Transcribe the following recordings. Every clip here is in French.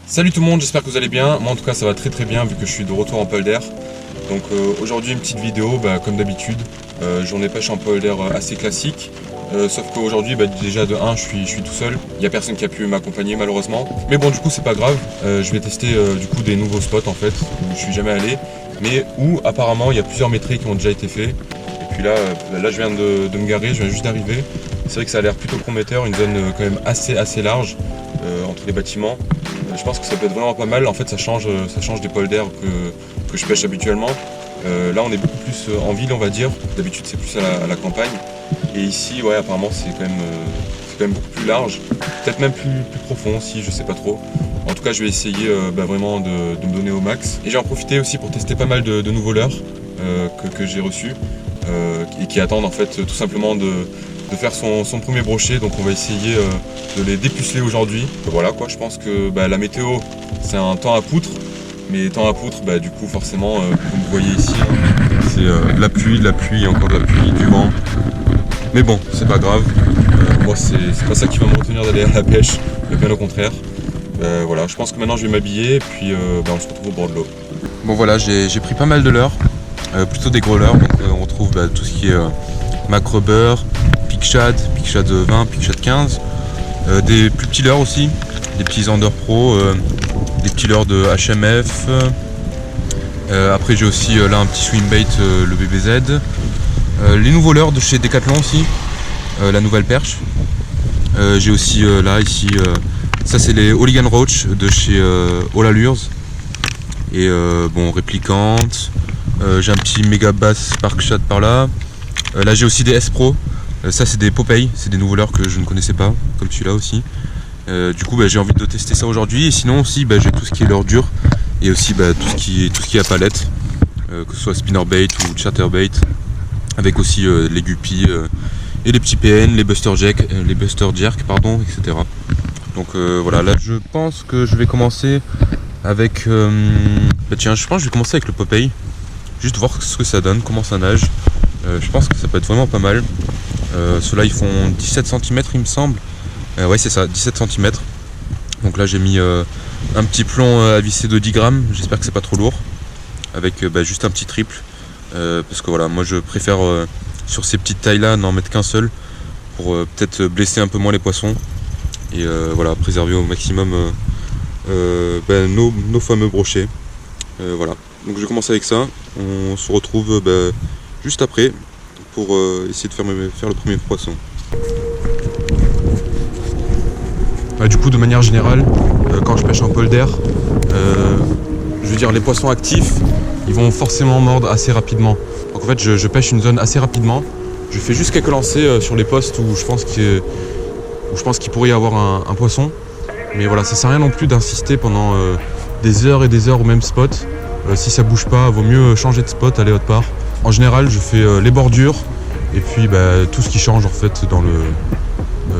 Salut tout le monde, j'espère que vous allez bien. Moi en tout cas ça va très bien vu que je suis de retour en polder. Donc aujourd'hui une petite vidéo comme d'habitude, journée pêche en polder assez classique. Sauf qu'aujourd'hui déjà de 1 je suis tout seul, il n'y a personne qui a pu m'accompagner malheureusement. Mais bon du coup c'est pas grave, je vais tester du coup des nouveaux spots en fait où je suis jamais allé. Mais où apparemment il y a plusieurs métriques qui ont déjà été faits. Et puis là je viens de me garer, je viens juste d'arriver. C'est vrai que ça a l'air plutôt prometteur, une zone quand même assez large entre les bâtiments. Je pense que ça peut être vraiment pas mal. En fait ça change des polders que je pêche habituellement. Là on est beaucoup plus en ville on va dire. D'habitude c'est plus à la campagne. Et ici ouais apparemment c'est quand même beaucoup plus large. Peut-être même plus profond aussi, je sais pas trop. En tout cas je vais essayer vraiment de me donner au max. Et j'ai en profité aussi pour tester pas mal de nouveaux leurres que j'ai reçus et qui attendent en fait tout simplement de faire son premier brochet. Donc on va essayer de les dépuceler aujourd'hui. Voilà quoi, je pense que la météo c'est un temps à poutre. Mais temps à poutre, du coup forcément, comme vous voyez ici, c'est de la pluie, encore de la pluie, du vent. Mais bon, c'est pas grave. Moi c'est pas ça qui va me retenir d'aller à la pêche, mais bien au contraire. Voilà, je pense que maintenant je vais m'habiller et puis on se retrouve au bord de l'eau. Bon voilà, j'ai pris pas mal de leurres, plutôt des gros leurres. Donc on retrouve tout ce qui est macrobeur, pic shad 20, pic shad 15, des plus petits leurres aussi, des petits Zander Pro, des petits leurres de HMF. Après j'ai aussi là un petit swim bait, le BBZ. Les nouveaux leurres de chez Decathlon aussi, la nouvelle perche. J'ai aussi là ici, ça c'est les Hooligan Roach de chez All Allures. Et bon, réplicante. J'ai un petit méga bass Spark Shad par là. Là j'ai aussi des S Pro. Ça c'est des Popeye, c'est des nouveaux leurres que je ne connaissais pas, comme celui-là aussi. Du coup j'ai envie de tester ça aujourd'hui. Et sinon aussi j'ai tout ce qui est leurre dur. Et aussi tout ce qui est à palette. Que ce soit spinnerbait ou chatterbait. Avec aussi les guppies et les petits PN, les buster jerk, etc. Donc voilà, là je pense que je vais commencer avec je pense que je vais commencer avec le Popeye. Juste voir ce que ça donne, comment ça nage. Je pense que ça peut être vraiment pas mal. Ceux-là ils font 17 cm il me semble. Ouais c'est ça, 17 cm. Donc là j'ai mis un petit plomb à visser de 10 grammes. J'espère que c'est pas trop lourd. Avec juste un petit triple. Parce que voilà, moi je préfère sur ces petites tailles là n'en mettre qu'un seul. Pour peut-être blesser un peu moins les poissons. Et voilà, préserver au maximum nos fameux brochets. Voilà, donc je vais commencer avec ça. On se retrouve juste après pour essayer de faire le premier poisson. Du coup de manière générale, quand je pêche en polder, je veux dire les poissons actifs, ils vont forcément mordre assez rapidement. Donc en fait je pêche une zone assez rapidement. Je fais juste quelques lancers sur les postes où je pense qu'il pourrait y avoir un poisson. Mais voilà, ça sert à rien non plus d'insister pendant des heures et des heures au même spot. Si ça bouge pas, vaut mieux changer de spot, aller autre part. En général, je fais les bordures et puis tout ce qui change en fait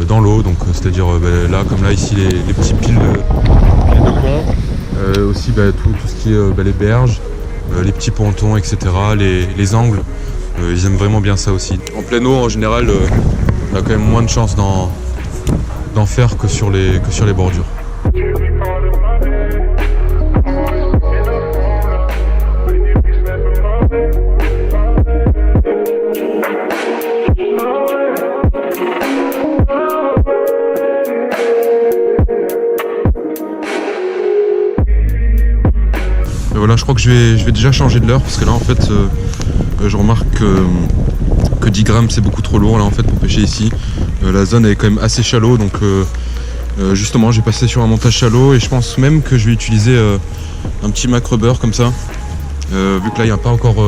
dans l'eau. Donc c'est-à-dire là, comme là ici, les petits piles de pont. Aussi tout ce qui est les berges, les petits pontons, etc. Les angles. Ils aiment vraiment bien ça aussi. En pleine eau, en général, on a quand même moins de chances d'en faire que sur les bordures. Et voilà, je crois que je vais déjà changer de leurre parce que là en fait je remarque que 10 grammes c'est beaucoup trop lourd là en fait pour pêcher ici. La zone est quand même assez shallow, donc justement j'ai passé sur un montage shallow et je pense même que je vais utiliser un petit macrobeur comme ça. Vu que là il n'y a pas encore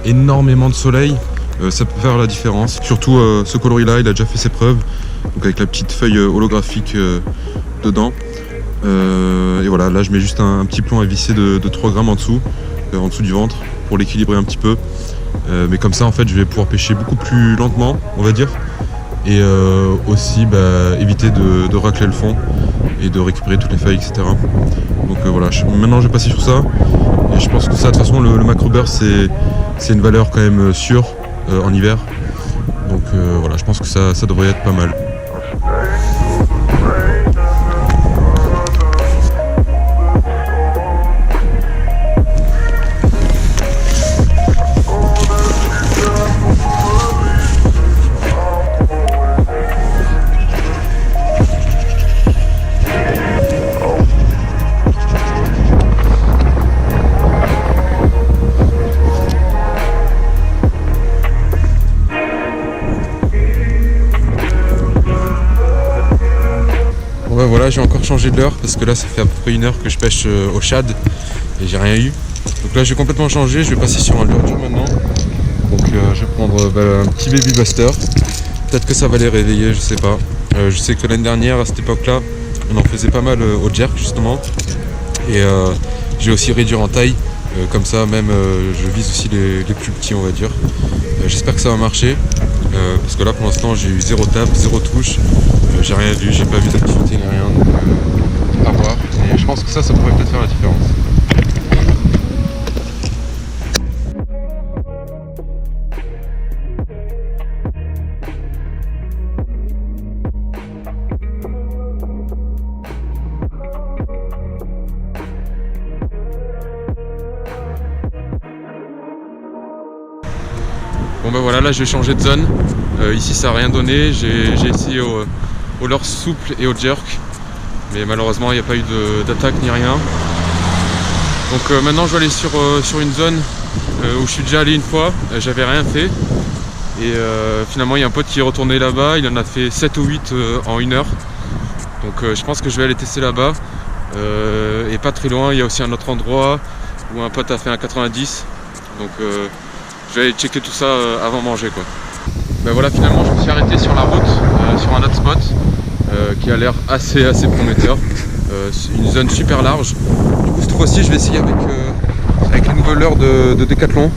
énormément de soleil, ça peut faire la différence. Surtout ce coloris là il a déjà fait ses preuves, donc avec la petite feuille holographique dedans. Et voilà, là je mets juste un petit plomb à visser de 3 grammes en dessous du ventre pour l'équilibrer un petit peu. Mais comme ça en fait je vais pouvoir pêcher beaucoup plus lentement on va dire. Et aussi éviter de racler le fond et de récupérer toutes les feuilles, etc. Donc voilà, maintenant je vais passer sur ça. Et je pense que ça de toute façon le macrobeur c'est une valeur quand même sûre en hiver. Donc voilà, je pense que ça devrait être pas mal. voilà, j'ai encore changé de l'heure parce que là ça fait à peu près 1 heure que je pêche au shad et j'ai rien eu. Donc là j'ai complètement changé, je vais passer sur un leurre dur maintenant. Donc je vais prendre un petit baby buster. Peut-être que ça va les réveiller, je sais pas. Je sais que l'année dernière à cette époque là on en faisait pas mal au jerk justement. Et j'ai aussi réduit en taille. Comme ça même je vise aussi les plus petits, on va dire. J'espère que ça va marcher parce que là pour l'instant j'ai eu 0 tape, 0 touche, j'ai rien vu, j'ai pas vu d'activité ni rien, donc à voir. Et je pense que ça pourrait peut-être faire la différence. Bon ben voilà, là je vais changer de zone. Ici ça n'a rien donné, j'ai essayé au leurre souple et au jerk, mais malheureusement il n'y a pas eu d'attaque ni rien. Donc maintenant je vais aller sur une zone où je suis déjà allé une fois, j'avais rien fait. Et finalement il y a un pote qui est retourné là-bas, il en a fait 7 ou 8 en 1 heure. Donc je pense que je vais aller tester là-bas. Et pas très loin, il y a aussi un autre endroit où un pote a fait un 90. Donc je vais aller checker tout ça avant manger quoi. Ben voilà, finalement je me suis arrêté sur la route, sur un autre spot qui a l'air assez prometteur. Une zone super large. Du coup cette fois-ci je vais essayer avec les nouvelles leurres de Decathlon.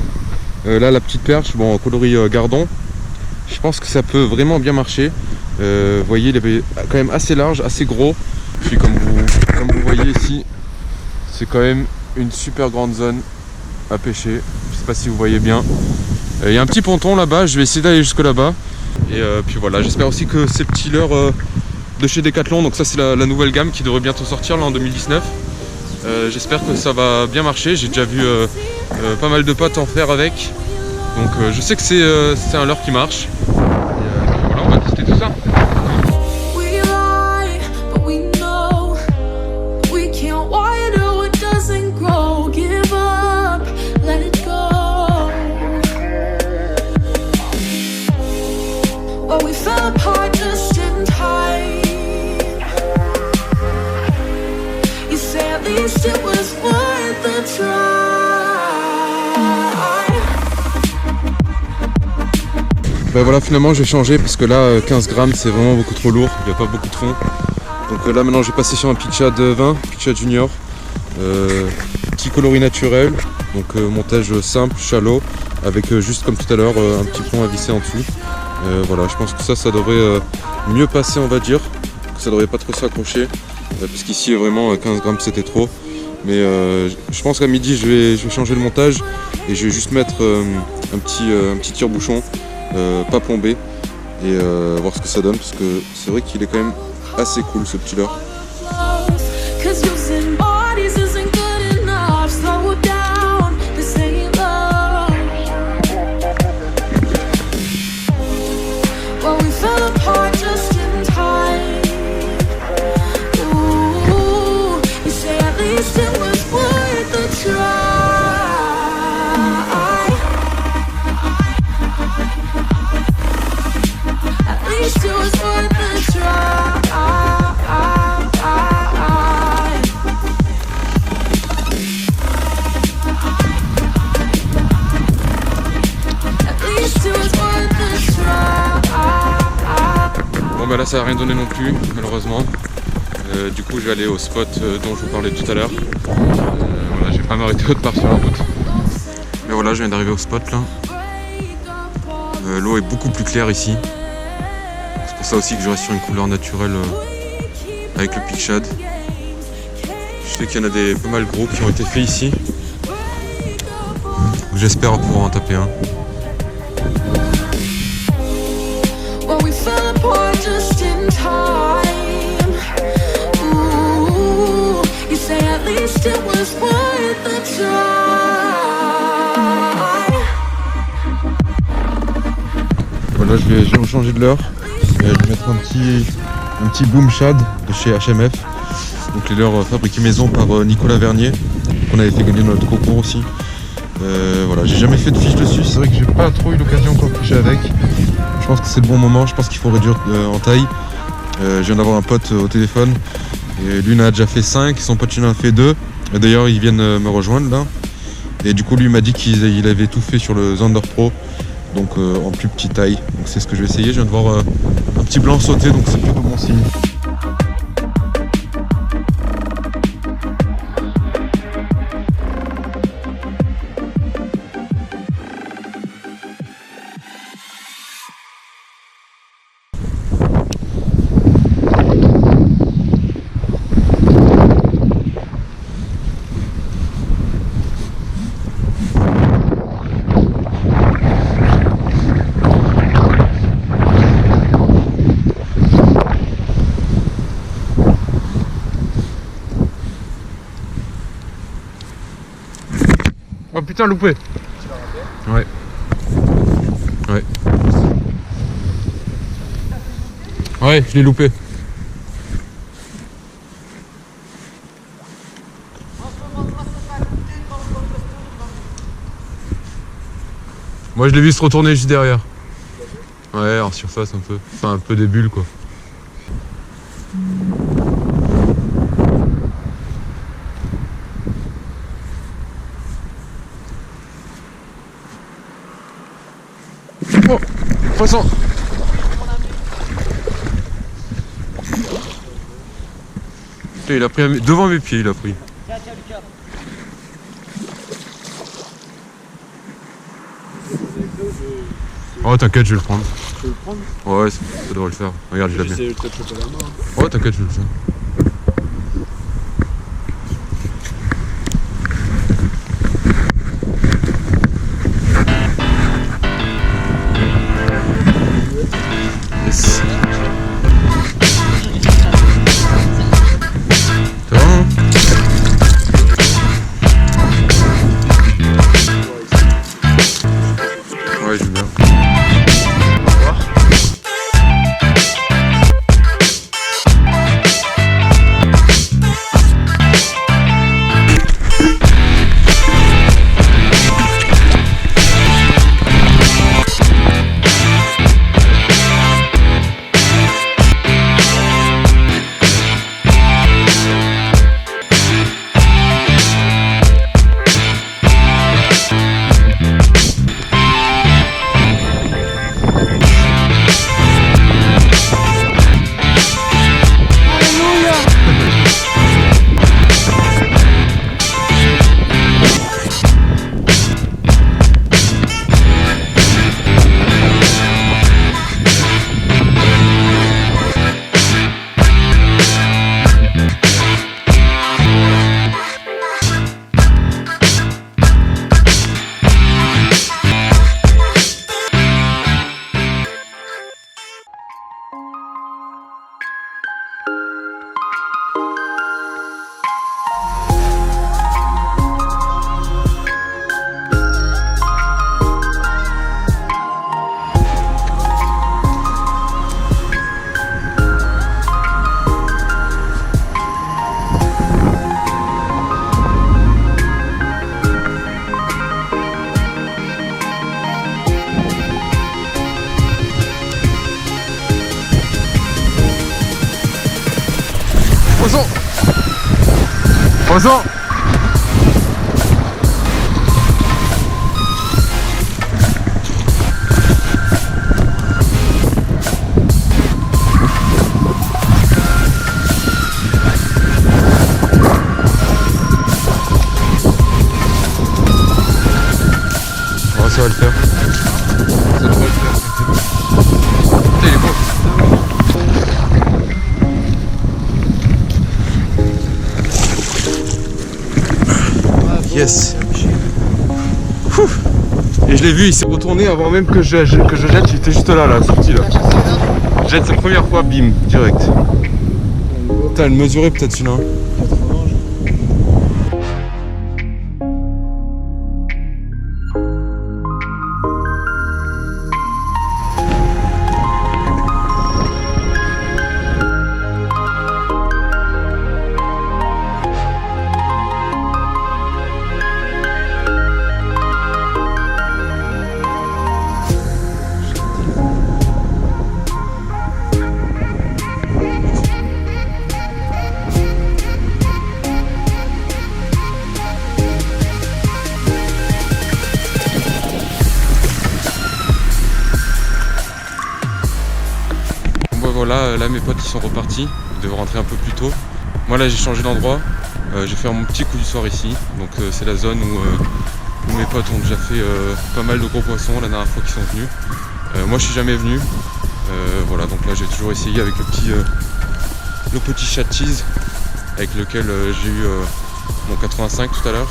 Là la petite perche, bon en coloris gardon. Je pense que ça peut vraiment bien marcher. Vous voyez, il est quand même assez large, assez gros. Puis comme vous voyez ici, c'est quand même une super grande zone à pêcher. Je sais pas si vous voyez bien. Il y a un petit ponton là-bas, je vais essayer d'aller jusque là-bas. Et puis voilà, j'espère aussi que ces petits leurres de chez Decathlon, donc ça c'est la nouvelle gamme qui devrait bientôt sortir là en 2019. J'espère que ça va bien marcher, j'ai déjà vu pas mal de potes en faire avec. Donc je sais que c'est un leurre qui marche. Et voilà, on va tester tout ça. It was worth the try. Ben voilà, finalement je vais changer parce que là 15 grammes c'est vraiment beaucoup trop lourd, il n'y a pas beaucoup de fond. Donc là maintenant je vais passer sur un pitch shad 20, pitch shad junior, petit coloris naturel, donc montage simple, shallow, avec juste comme tout à l'heure un petit pont à visser en dessous. Voilà, je pense que ça devrait mieux passer, on va dire, que ça devrait pas trop s'accrocher, parce qu'ici vraiment 15 grammes c'était trop. Mais je pense qu'à midi je vais changer le montage et je vais juste mettre un petit tire-bouchon pas plombé et voir ce que ça donne, parce que c'est vrai qu'il est quand même assez cool ce petit leurre. Bon bah là ça n'a rien donné non plus malheureusement. Du coup je vais aller au spot dont je vous parlais tout à l'heure. Voilà, je vais pas m'arrêter autre part sur la route. Mais voilà, je viens d'arriver au spot là. L'eau est beaucoup plus claire ici. C'est pour ça aussi que je reste sur une couleur naturelle avec le pitch shad. Je sais qu'il y en a pas mal gros qui ont été faits ici. J'espère pouvoir en taper un. Voilà, je vais changer de leurre. Je vais mettre un petit boom shad de chez HMF. Donc les leurres fabriqués maison par Nicolas Vernier. On avait fait gagner notre concours aussi. Voilà, j'ai jamais fait de fiche dessus. C'est vrai que j'ai pas trop eu l'occasion encore de pêcher avec. Je pense que c'est le bon moment. Je pense qu'il faut réduire en taille. Je viens d'avoir un pote au téléphone Et lui il en a déjà fait 5, son pote il en a fait 2. Et d'ailleurs ils viennent me rejoindre là. Et du coup lui m'a dit qu'il avait tout fait sur le Zander Pro. Donc en plus petite taille. Donc c'est ce que je vais essayer. Je viens de voir un petit blanc sauter, donc c'est plutôt bon signe. Oh putain, loupé. Ouais. Ouais. Ouais, je l'ai loupé. Moi je l'ai vu se retourner juste derrière. Ouais, en surface un peu. Enfin un peu des bulles quoi. Oh, poisson. Putain, il a pris devant mes pieds, il a pris. Oh t'inquiète, je vais le prendre. Tu veux le prendre? Ouais, ça devrait le faire. Regarde, je l'ai bien. J'essaie de te choper la main. Oh t'inquiète, je vais le faire. Yes. Ça va, hein? Ouais, j'aime bien. Poisson! Poisson! Oh, ça va le faire. Ça devrait le faire. Putain, il est beau. Yes. Ouf. Et je l'ai vu, il s'est retourné avant même que je jette, il était juste là, sorti là. Je jette sa première fois, bim, direct. Putain, elle mesurait peut-être celui-là. voilà, là mes potes ils sont repartis, ils devaient rentrer un peu plus tôt. Moi là j'ai changé d'endroit, je vais faire mon petit coup du soir ici. Donc c'est la zone où mes potes ont déjà fait pas mal de gros poissons la dernière fois qu'ils sont venus. Moi je suis jamais venu. Voilà, donc là j'ai toujours essayé avec le petit chat cheese avec lequel j'ai eu mon 85 tout à l'heure.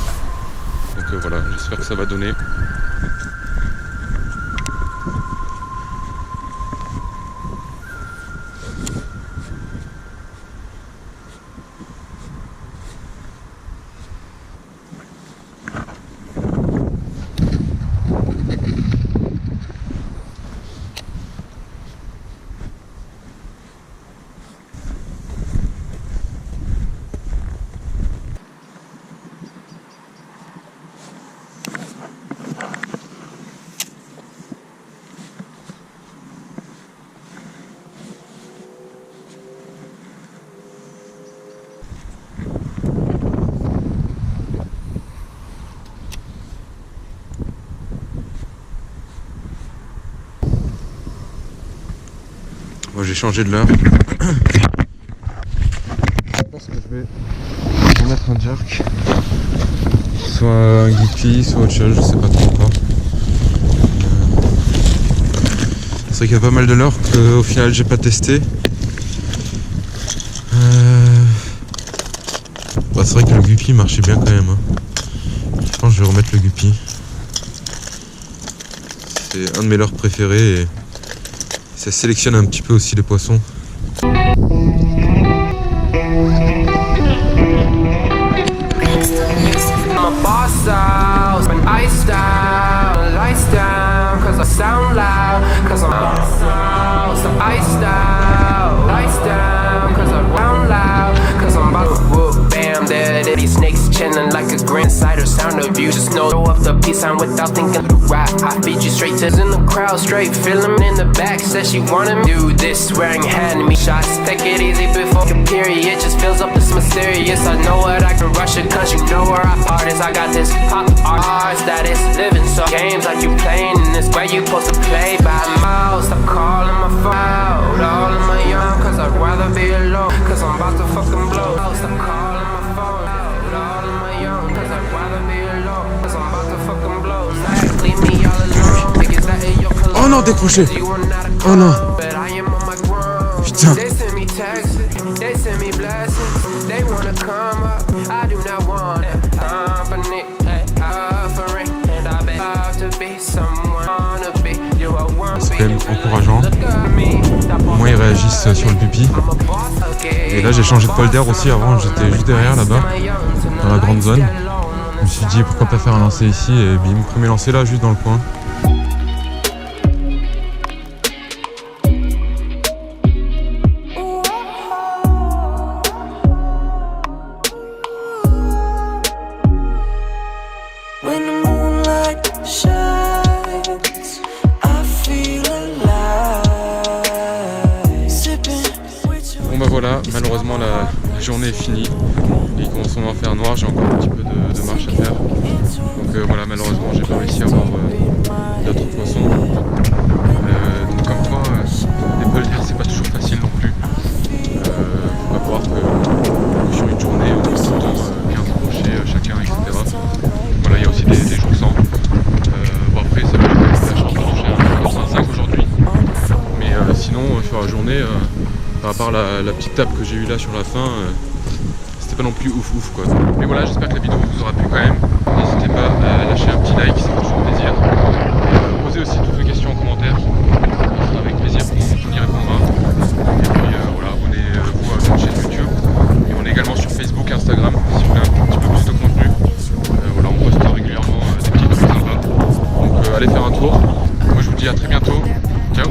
Donc voilà, j'espère que ça va donner. Moi j'ai changé de l'heure. Je pense que je vais mettre un jerk. Soit un guppy, soit autre chose, je sais pas trop encore. C'est vrai qu'il y a pas mal de leurres qu'au final j'ai pas testé. Bah, c'est vrai que le guppy marchait bien quand même. Hein. Je pense que je vais remettre le guppy. C'est un de mes leurres préférés et ça sélectionne un petit peu aussi les poissons. Chillin' like a grand cider, sound of you. Just know off the peace sign without thinking of the rap. I feed you straight to in the crowd, straight feeling in the back. Said she wanted me do this, wearing hand me shots. Take it easy before your period just fills up this mysterious. I know what I can rush it, cause you know where I part is. I got this pop art that is living. So games like you playing in this way you supposed to play by mouth. Stop calling my phone out, all in my young, cause I'd rather be alone. Cause I'm about to fucking blow. Stop calling my phone out. Oh non, décroché. Oh non. Putain. C'est quand même encourageant. Moi, ils réagissent sur le pupi. Et là, j'ai changé de polder aussi. Avant, j'étais juste derrière là-bas, dans la grande zone. Je me suis dit pourquoi pas faire un lancer ici et bim, premier lancer là, juste dans le coin. Bon bah voilà, malheureusement la journée est finie. Il commence à faire noir, j'ai encore un petit peu de marche à faire. Donc voilà, malheureusement j'ai pas réussi à avoir d'autres poissons. Donc comme toi, les polders c'est pas toujours facile non plus. Faut pas croire que sur une journée on peut tout le temps 15 crochets chacun, etc. Voilà, il y a aussi des jours sans. Bon après ça va, là je suis croché un 85 aujourd'hui. Mais sinon sur la journée, par rapport à la petite tape que j'ai eue là sur la fin, c'était pas non plus ouf quoi. Mais voilà, j'espère que la vidéo vous aura plu quand même. N'hésitez pas à lâcher un petit like, c'est toujours plaisir. Posez aussi toutes vos questions en commentaire, ce sera avec plaisir qu'on y répondra. Et puis voilà, abonnez-vous à notre chaîne YouTube. Et on est également sur Facebook et Instagram si vous voulez un petit peu plus de contenu. Voilà, on poste régulièrement des petits trucs sympas. Donc allez faire un tour. Moi je vous dis à très bientôt. Ciao.